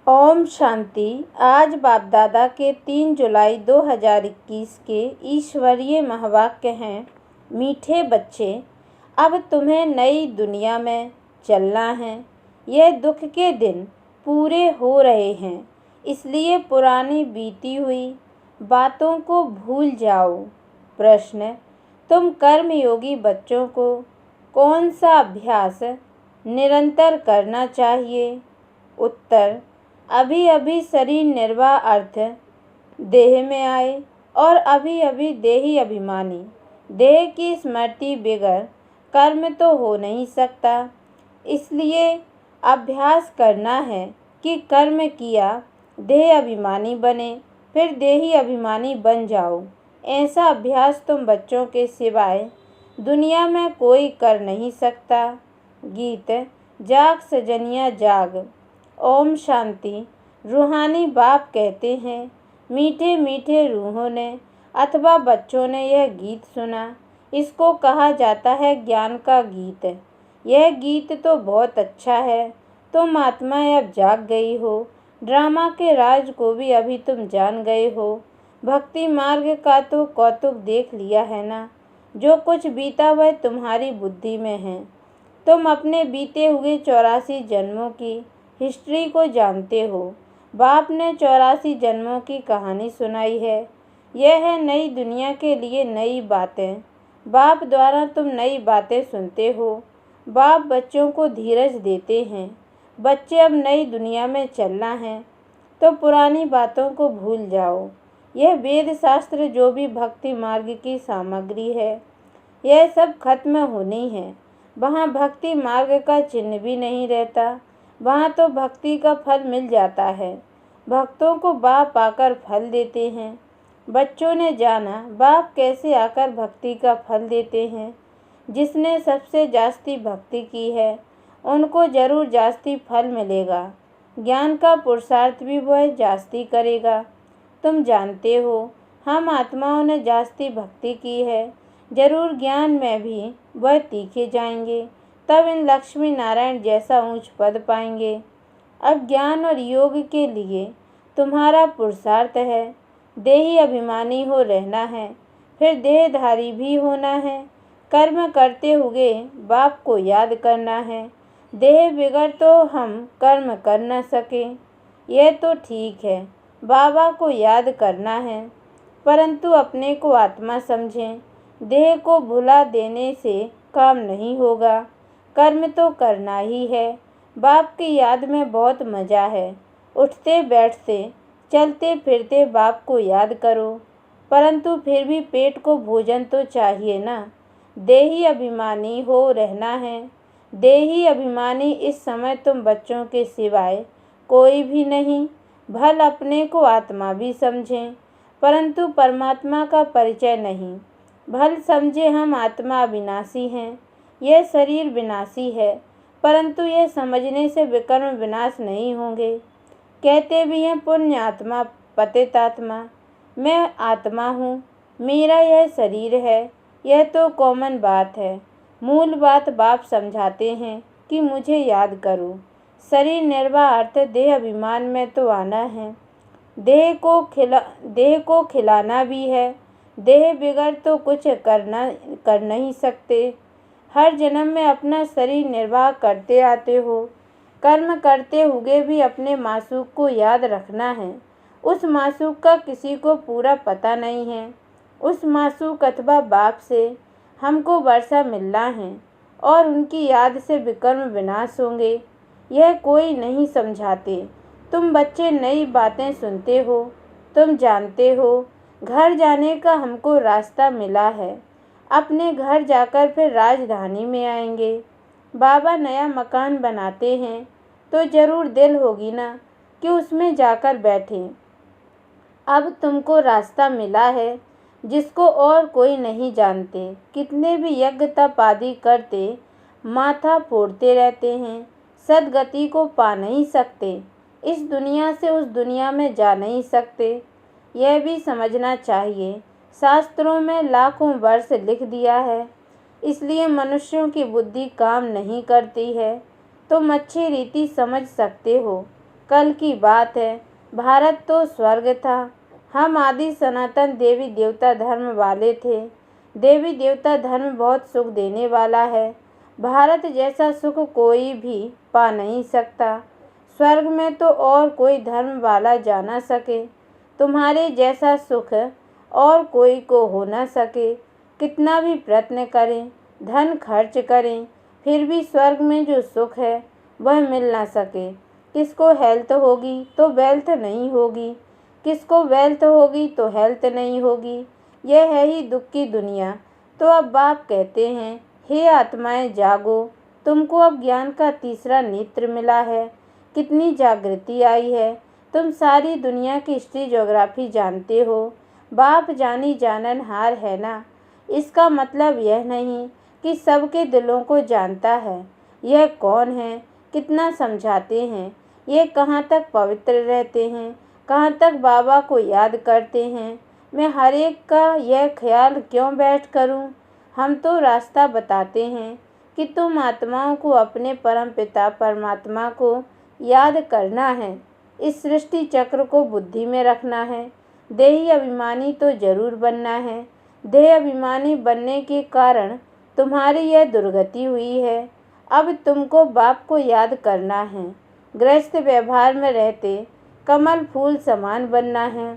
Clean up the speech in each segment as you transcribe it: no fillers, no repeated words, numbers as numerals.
ओम शांति। आज बाप दादा के 3 जुलाई 2021 के ईश्वरीय महावाक्य हैं। मीठे बच्चे, अब तुम्हें नई दुनिया में चलना है। यह दुख के दिन पूरे हो रहे हैं, इसलिए पुरानी बीती हुई बातों को भूल जाओ। प्रश्न: तुम कर्मयोगी बच्चों को कौन सा अभ्यास निरंतर करना चाहिए? उत्तर: अभी अभी शरीर निर्वाह अर्थ देह में आए और अभी अभी देही अभिमानी। देह की स्मृति बगैर कर्म तो हो नहीं सकता, इसलिए अभ्यास करना है कि कर्म किया देह अभिमानी बने, फिर देही अभिमानी बन जाओ। ऐसा अभ्यास तुम बच्चों के सिवाय दुनिया में कोई कर नहीं सकता। गीत: जाग सजनिया जाग। ओम शांति। रूहानी बाप कहते हैं, मीठे मीठे रूहों ने अथवा बच्चों ने यह गीत सुना। इसको कहा जाता है ज्ञान का गीत। यह गीत तो बहुत अच्छा है। तुम आत्माएं अब जाग गई हो। ड्रामा के राज को भी अभी तुम जान गए हो। भक्ति मार्ग का तो कौतुक देख लिया है ना। जो कुछ बीता वह तुम्हारी बुद्धि में है। तुम अपने बीते हुए 84 जन्मों की हिस्ट्री को जानते हो। बाप ने 84 जन्मों की कहानी सुनाई है। यह है नई दुनिया के लिए नई बातें। बाप द्वारा तुम नई बातें सुनते हो। बाप बच्चों को धीरज देते हैं। बच्चे, अब नई दुनिया में चलना है तो पुरानी बातों को भूल जाओ। यह वेद शास्त्र जो भी भक्ति मार्ग की सामग्री है, यह सब खत्म होनी है। वहाँ भक्ति मार्ग का चिन्ह भी नहीं रहता। वहाँ तो भक्ति का फल मिल जाता है। भक्तों को बाप आकर फल देते हैं। बच्चों ने जाना बाप कैसे आकर भक्ति का फल देते हैं। जिसने सबसे जास्ती भक्ति की है उनको जरूर जास्ती फल मिलेगा। ज्ञान का पुरुषार्थ भी वह जास्ती करेगा। तुम जानते हो, हम आत्माओं ने जास्ती भक्ति की है, जरूर ज्ञान में भी वह तीखे जाएंगे। तब इन लक्ष्मी नारायण जैसा ऊंच पद पाएंगे। अब ज्ञान और योग के लिए तुम्हारा पुरुषार्थ है। देही अभिमानी हो रहना है, फिर देहधारी भी होना है। कर्म करते हुए बाप को याद करना है। देह बिगड़ तो हम कर्म कर न सके, यह तो ठीक है। बाबा को याद करना है, परंतु अपने को आत्मा समझें। देह को भुला देने से काम नहीं होगा। कर्म तो करना ही है। बाप की याद में बहुत मज़ा है। उठते बैठते चलते फिरते बाप को याद करो, परंतु फिर भी पेट को भोजन तो चाहिए ना। देही अभिमानी हो रहना है। देही अभिमानी इस समय तुम बच्चों के सिवाय कोई भी नहीं। भल अपने को आत्मा भी समझें, परंतु परमात्मा का परिचय नहीं। भल समझे हम आत्मा अविनाशी हैं। यह शरीर विनाशी है, परंतु यह समझने से विकर्म विनाश नहीं होंगे। कहते भी हैं पुण्य आत्मा पतित आत्मा। मैं आत्मा हूँ, मेरा यह शरीर है। यह तो कॉमन बात है। मूल बात बाप समझाते हैं कि मुझे याद करो। शरीर निर्वाह अर्थ देह अभिमान में तो आना है। देह को खिलाना भी है। देह बिगड़ तो कुछ कर नहीं सकते। हर जन्म में अपना शरीर निर्वाह करते आते हो। कर्म करते हुए भी अपने मासूक को याद रखना है। उस मासूक का किसी को पूरा पता नहीं है। उस मासूक अथवा बाप से हमको वर्षा मिलना है और उनकी याद से विकर्म विनाश होंगे। यह कोई नहीं समझाते। तुम बच्चे नई बातें सुनते हो। तुम जानते हो घर जाने का हमको रास्ता मिला है। अपने घर जाकर फिर राजधानी में आएंगे। बाबा नया मकान बनाते हैं तो ज़रूर दिल होगी ना कि उसमें जाकर बैठें। अब तुमको रास्ता मिला है जिसको और कोई नहीं जानते। कितने भी यज्ञ तप आदि करते माथा फोड़ते रहते हैं, सदगति को पा नहीं सकते। इस दुनिया से उस दुनिया में जा नहीं सकते। यह भी समझना चाहिए। शास्त्रों में लाखों वर्ष लिख दिया है, इसलिए मनुष्यों की बुद्धि काम नहीं करती है। तुम अच्छी रीति समझ सकते हो। कल की बात है, भारत तो स्वर्ग था। हम आदि सनातन देवी देवता धर्म वाले थे। देवी देवता धर्म बहुत सुख देने वाला है। भारत जैसा सुख कोई भी पा नहीं सकता। स्वर्ग में तो और कोई धर्म वाला जा ना सके। तुम्हारे जैसा सुख और कोई को हो ना सके। कितना भी प्रयत्न करें, धन खर्च करें, फिर भी स्वर्ग में जो सुख है वह मिल ना सके। किसको हेल्थ होगी तो वेल्थ नहीं होगी, किसको वेल्थ होगी तो हेल्थ नहीं होगी। यह है ही दुख की दुनिया। तो अब बाप कहते हैं, हे आत्माएं जागो, तुमको अब ज्ञान का तीसरा नेत्र मिला है। कितनी जागृति आई है। तुम सारी दुनिया की हिस्ट्री ज्योग्राफी जानते हो। बाप जानी जाननहार है ना। इसका मतलब यह नहीं कि सबके दिलों को जानता है। यह कौन है, कितना समझाते हैं, ये कहाँ तक पवित्र रहते हैं, कहाँ तक बाबा को याद करते हैं। मैं हर एक का यह ख्याल क्यों बैठ करूं। हम तो रास्ता बताते हैं कि तुम आत्माओं को अपने परम पिता परमात्मा को याद करना है। इस सृष्टि चक्र को बुद्धि में रखना है। देही अभिमानी तो जरूर बनना है। देह अभिमानी बनने के कारण तुम्हारी यह दुर्गति हुई है। अब तुमको बाप को याद करना है। गृहस्थ व्यवहार में रहते कमल फूल समान बनना है।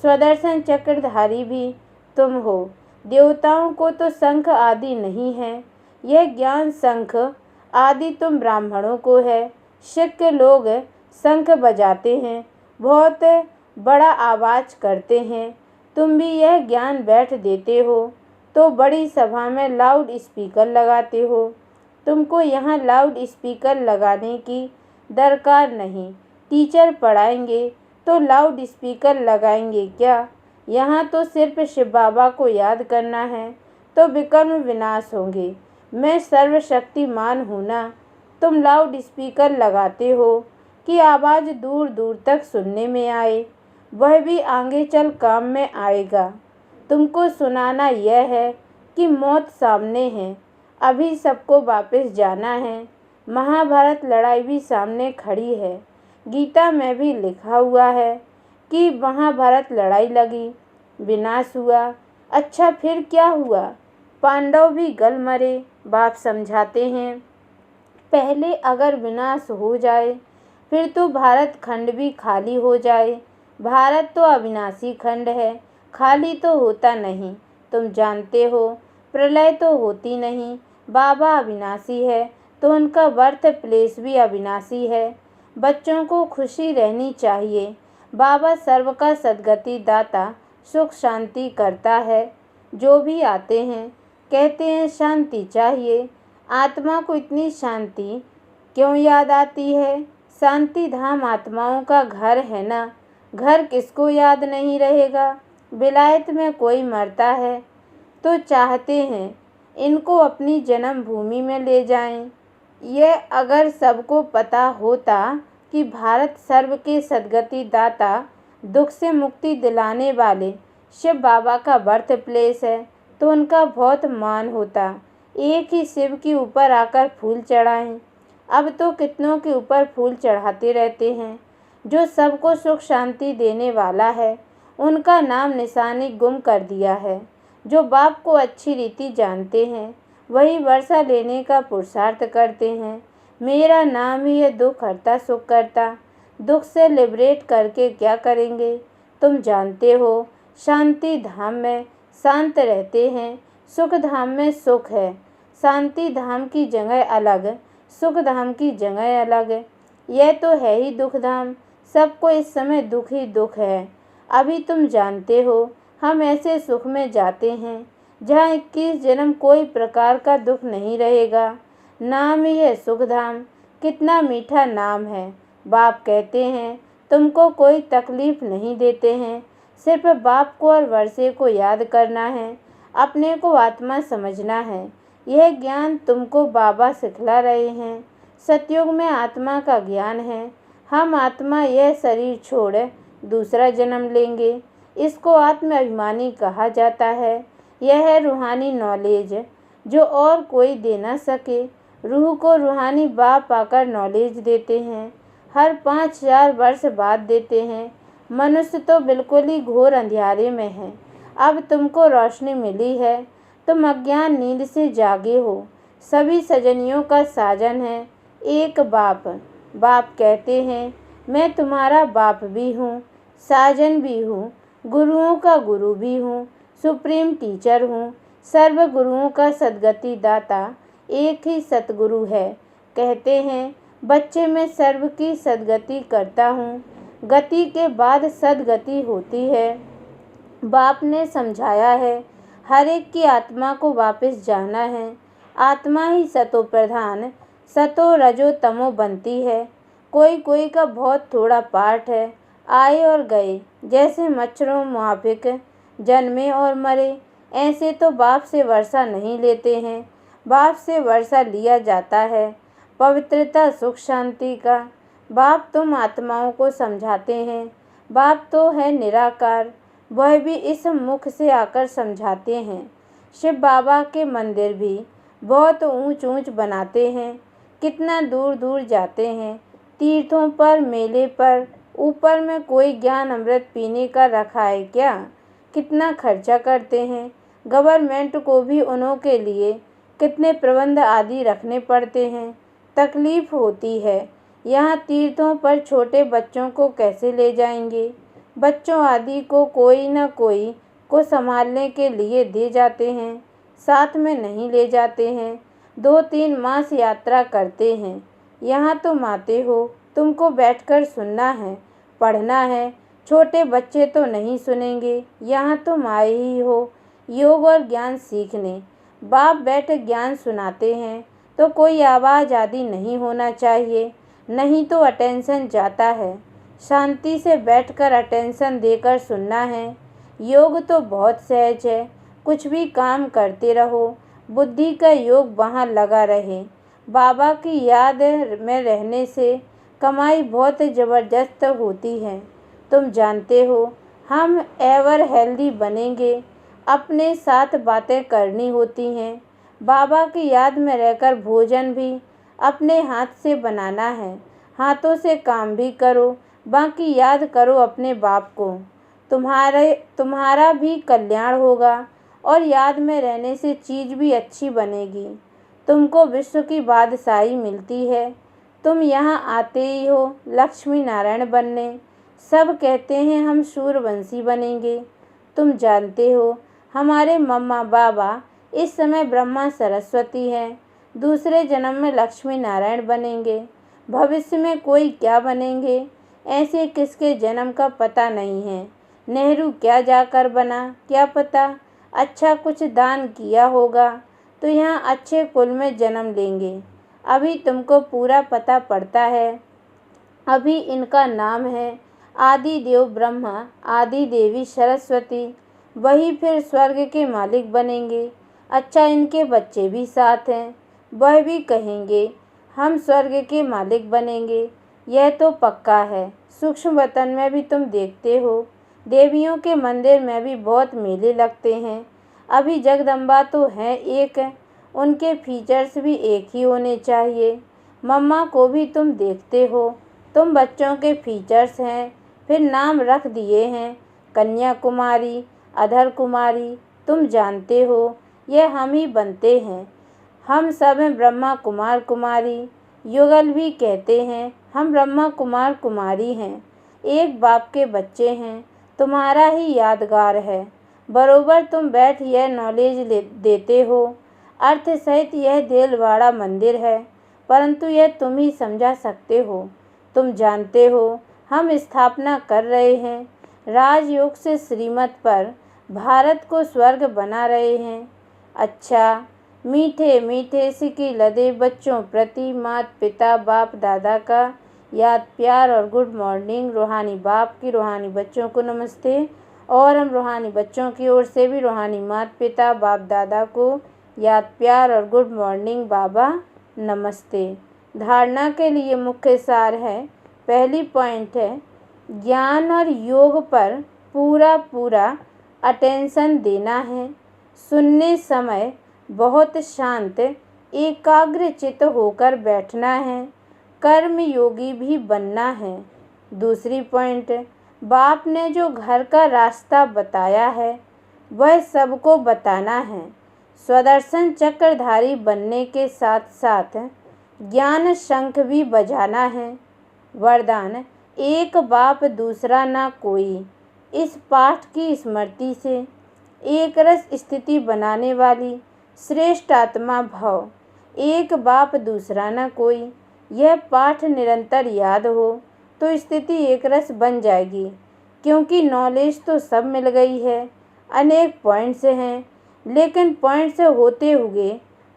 स्वदर्शन चक्रधारी भी तुम हो। देवताओं को तो शंख आदि नहीं है। यह ज्ञान शंख आदि तुम ब्राह्मणों को है। सिख लोग शंख बजाते हैं, बहुत बड़ा आवाज करते हैं। तुम भी यह ज्ञान बैठ देते हो तो बड़ी सभा में लाउड स्पीकर लगाते हो। तुमको यहाँ लाउड स्पीकर लगाने की दरकार नहीं। टीचर पढ़ाएंगे तो लाउड स्पीकर लगाएंगे क्या। यहाँ तो सिर्फ शिव बाबा को याद करना है तो विकर्म विनाश होंगे। मैं सर्वशक्तिमान हूँ ना। तुम लाउड स्पीकर लगाते हो कि आवाज़ दूर दूर तक सुनने में आए। वह भी आगे चल काम में आएगा। तुमको सुनाना यह है कि मौत सामने है, अभी सबको वापस जाना है। महाभारत लड़ाई भी सामने खड़ी है। गीता में भी लिखा हुआ है कि महाभारत लड़ाई लगी, विनाश हुआ। अच्छा फिर क्या हुआ। पांडव भी गल मरे। बाप समझाते हैं, पहले अगर विनाश हो जाए फिर तो भारत खंड भी खाली हो जाए। भारत तो अविनाशी खंड है, खाली तो होता नहीं। तुम जानते हो प्रलय तो होती नहीं। बाबा अविनाशी है तो उनका बर्थ प्लेस भी अविनाशी है। बच्चों को खुशी रहनी चाहिए। बाबा सर्व का सद्गति दाता, सुख शांति करता है। जो भी आते हैं कहते हैं शांति चाहिए। आत्मा को इतनी शांति क्यों याद आती है। शांति धाम आत्माओं का घर है ना। घर किसको याद नहीं रहेगा। विलायत में कोई मरता है तो चाहते हैं इनको अपनी जन्म भूमि में ले जाएं। यह अगर सबको पता होता कि भारत सर्व के सद्गति दाता, दुख से मुक्ति दिलाने वाले शिव बाबा का बर्थ प्लेस है तो उनका बहुत मान होता। एक ही शिव के ऊपर आकर फूल चढ़ाएं। अब तो कितनों के ऊपर फूल चढ़ाते रहते हैं। जो सबको सुख शांति देने वाला है उनका नाम निशानी गुम कर दिया है। जो बाप को अच्छी रीति जानते हैं वही वर्षा लेने का पुरुषार्थ करते हैं। मेरा नाम ही है दुख हरता सुख करता। दुख से लिबरेट करके क्या करेंगे। तुम जानते हो शांति धाम में शांत रहते हैं, सुख धाम में सुख है। शांति धाम की जगह अलग, सुख धाम की जगह अलग। यह तो है ही दुख धाम। सबको इस समय दुख ही दुख है। अभी तुम जानते हो हम ऐसे सुख में जाते हैं जहाँ 21 जन्म कोई प्रकार का दुख नहीं रहेगा। नाम ही है सुख धाम। कितना मीठा नाम है। बाप कहते हैं तुमको कोई तकलीफ नहीं देते हैं। सिर्फ बाप को और वर्षे को याद करना है। अपने को आत्मा समझना है। यह ज्ञान तुमको बाबा सिखला रहे हैं। सतयुग में आत्मा का ज्ञान है। हम आत्मा यह शरीर छोड़ दूसरा जन्म लेंगे। इसको आत्म अभिमानी कहा जाता है। यह है रूहानी नॉलेज जो और कोई दे ना सके। रूह को रूहानी बाप आकर नॉलेज देते हैं। हर 5000 वर्ष बाद देते हैं। मनुष्य तो बिल्कुल ही घोर अंधियारे में है। अब तुमको रोशनी मिली है, तुम अज्ञान नींद से जागे हो। सभी सजनियों का साजन है एक बाप। बाप कहते हैं मैं तुम्हारा बाप भी हूँ, साजन भी हूँ, गुरुओं का गुरु भी हूँ, सुप्रीम टीचर हूँ, सर्व गुरुओं का सद्गति दाता एक ही सतगुरु है। कहते हैं बच्चे मैं सर्व की सद्गति करता हूँ, गति के बाद सद्गति होती है। बाप ने समझाया है हर एक की आत्मा को वापस जाना है। आत्मा ही सतो प्रधान सतो रजो तमो बनती है। कोई कोई का बहुत थोड़ा पार्ट है। आए और गए, जैसे मच्छरों मुआफिक जन्मे और मरे, ऐसे तो बाप से वर्षा नहीं लेते हैं। बाप से वर्षा लिया जाता है पवित्रता सुख शांति का। बाप तुम आत्माओं को समझाते हैं। बाप तो है निराकार, वह भी इस मुख से आकर समझाते हैं। शिव बाबा के मंदिर भी बहुत ऊंच ऊंच बनाते हैं, कितना दूर दूर जाते हैं, तीर्थों पर, मेले पर। ऊपर में कोई ज्ञान अमृत पीने का रखा है क्या? कितना खर्चा करते हैं। गवर्नमेंट को भी उन्हों के लिए कितने प्रबंध आदि रखने पड़ते हैं। तकलीफ होती है। यहाँ तीर्थों पर छोटे बच्चों को कैसे ले जाएंगे? बच्चों आदि को कोई न कोई को संभालने के लिए दे जाते हैं, साथ में नहीं ले जाते हैं। 2-3 मास यात्रा करते हैं। यहाँ तुम आते हो, तुमको बैठकर सुनना है, पढ़ना है। छोटे बच्चे तो नहीं सुनेंगे। यहाँ तुम आए ही हो योग और ज्ञान सीखने। बाप बैठ ज्ञान सुनाते हैं तो कोई आवाज़ आदि नहीं होना चाहिए, नहीं तो अटेंशन जाता है। शांति से बैठकर अटेंशन देकर सुनना है। योग तो बहुत सहज है, कुछ भी काम करते रहो, बुद्धि का योग वहाँ लगा रहे। बाबा की याद में रहने से कमाई बहुत ज़बरदस्त होती है। तुम जानते हो हम एवर हेल्दी बनेंगे, अपने साथ बातें करनी होती हैं। बाबा की याद में रहकर भोजन भी अपने हाथ से बनाना है। हाथों से काम भी करो, बाकी याद करो अपने बाप को। तुम्हारा भी कल्याण होगा और याद में रहने से चीज़ भी अच्छी बनेगी। तुमको विश्व की बादशाही मिलती है। तुम यहाँ आते ही हो लक्ष्मी नारायण बनने। सब कहते हैं हम सूर्यवंशी बनेंगे। तुम जानते हो हमारे मम्मा बाबा इस समय ब्रह्मा सरस्वती हैं। दूसरे जन्म में लक्ष्मी नारायण बनेंगे। भविष्य में कोई क्या बनेंगे, ऐसे किसके जन्म का पता नहीं है। नेहरू क्या जाकर बना, क्या पता। अच्छा कुछ दान किया होगा तो यहाँ अच्छे कुल में जन्म लेंगे। अभी तुमको पूरा पता पड़ता है। अभी इनका नाम है आदि देव ब्रह्मा, आदि देवी सरस्वती। वही फिर स्वर्ग के मालिक बनेंगे। अच्छा इनके बच्चे भी साथ हैं, वह भी कहेंगे हम स्वर्ग के मालिक बनेंगे। यह तो पक्का है। सूक्ष्म वतन में भी तुम देखते हो, देवियों के मंदिर में भी बहुत मेले लगते हैं। अभी जगदम्बा तो है एक, उनके फीचर्स भी एक ही होने चाहिए। मम्मा को भी तुम देखते हो, तुम बच्चों के फीचर्स हैं। फिर नाम रख दिए हैं कन्याकुमारी, अधर कुमारी। तुम जानते हो यह हम ही बनते हैं। हम सब हैं ब्रह्मा कुमार कुमारी। युगल भी कहते हैं हम ब्रह्मा कुमार कुमारी हैं, एक बाप के बच्चे हैं। तुम्हारा ही यादगार है। बरोबर तुम बैठ यह नॉलेज देते हो। अर्थ सहित यह देलवाड़ा मंदिर है, परंतु यह तुम ही समझा सकते हो। तुम जानते हो हम स्थापना कर रहे हैं राजयोग से श्रीमत पर, भारत को स्वर्ग बना रहे हैं। अच्छा मीठे मीठे सिकी लदे बच्चों प्रति माता पिता बाप दादा का याद प्यार और गुड मॉर्निंग। रूहानी बाप की रूहानी बच्चों को नमस्ते, और हम रूहानी बच्चों की ओर से भी रूहानी माता पिता बाप दादा को याद प्यार और गुड मॉर्निंग बाबा नमस्ते। धारणा के लिए मुख्य सार है, पहली पॉइंट है ज्ञान और योग पर पूरा अटेंशन देना है। सुनने समय बहुत शांत एकाग्र चित्त होकर बैठना है। कर्म योगी भी बनना है। दूसरी पॉइंट, बाप ने जो घर का रास्ता बताया है वह सबको बताना है। स्वदर्शन चक्रधारी बनने के साथ साथ ज्ञान शंख भी बजाना है। वरदान, एक बाप दूसरा ना कोई। इस पाठ की स्मृति से एक रस स्थिति बनाने वाली श्रेष्ठ आत्मा भव, एक बाप दूसरा न कोई, यह पाठ निरंतर याद हो तो स्थिति एक रस बन जाएगी। क्योंकि नॉलेज तो सब मिल गई है, अनेक पॉइंट्स हैं, लेकिन पॉइंट्स होते हुए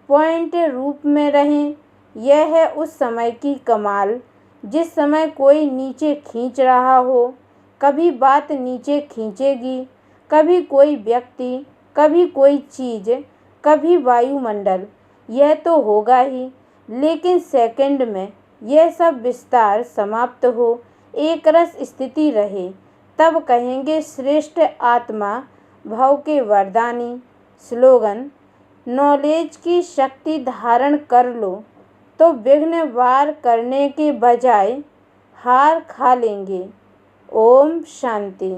पॉइंट रूप में रहें, यह है उस समय की कमाल जिस समय कोई नीचे खींच रहा हो। कभी बात नीचे खींचेगी, कभी कोई व्यक्ति, कभी कोई चीज़, कभी वायुमंडल, यह तो होगा ही, लेकिन सेकंड में यह सब विस्तार समाप्त हो, एक रस स्थिति रहे, तब कहेंगे श्रेष्ठ आत्मा भव के वरदानी। स्लोगन, नॉलेज की शक्ति धारण कर लो तो विघ्न वार करने के बजाय हार खा लेंगे। ओम शांति।